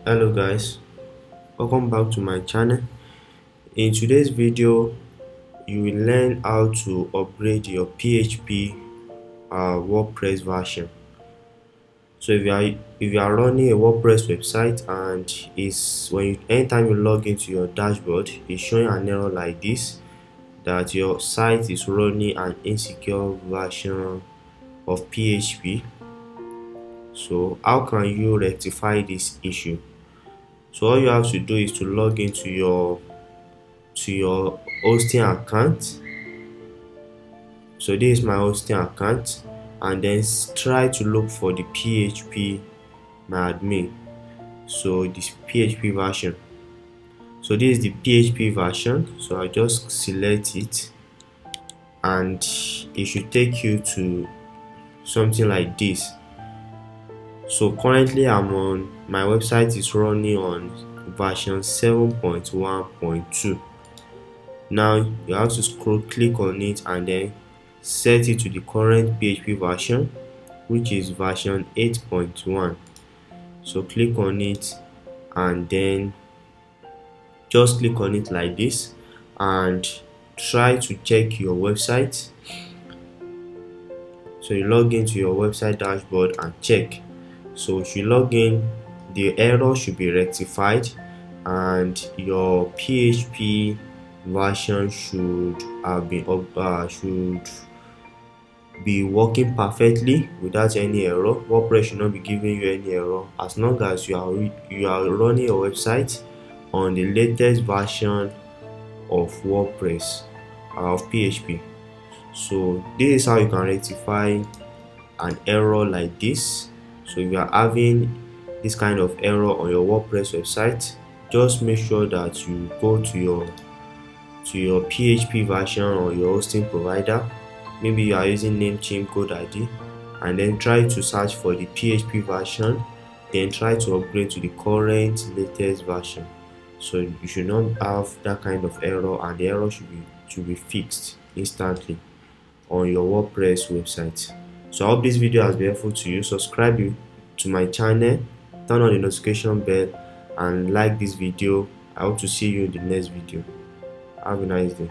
Hello guys, welcome back to my channel. In today's video you will learn how to upgrade your PHP WordPress version. So if you are running a WordPress website and is when you anytime you log into your dashboard, it's showing an error like this, that your site is running an insecure version of PHP. So how can you rectify this issue? So all you have to do is to log into your hosting account. So this is my hosting account, and then try to look for the PHP my admin. So this PHP version. So this is the PHP version. So I just select it, and it should take you to something like this. So currently my website is running on version 7.1.2. Now you have to click on it and then set it to the current PHP version, which is version 8.1. So click on it and then just click on it like this and try to check your website. So you log into your website dashboard and check. So if you log in, the error should be rectified and your PHP version should be working perfectly without any error. WordPress should not be giving you any error as long as you are running your website on the latest version of WordPress of PHP. So this is how you can rectify an error like this. So if you are having this kind of error on your WordPress website, just make sure that you go to your PHP version or your hosting provider. Maybe you are using namecheap GoDaddy, and then try to search for the PHP version, then try to upgrade to the current latest version. So you should not have that kind of error, and the error should be fixed instantly on your WordPress website. So I hope this video has been helpful to you. Subscribe to my channel, turn on the notification bell, and like this video. I hope to see you in the next video. Have a nice day.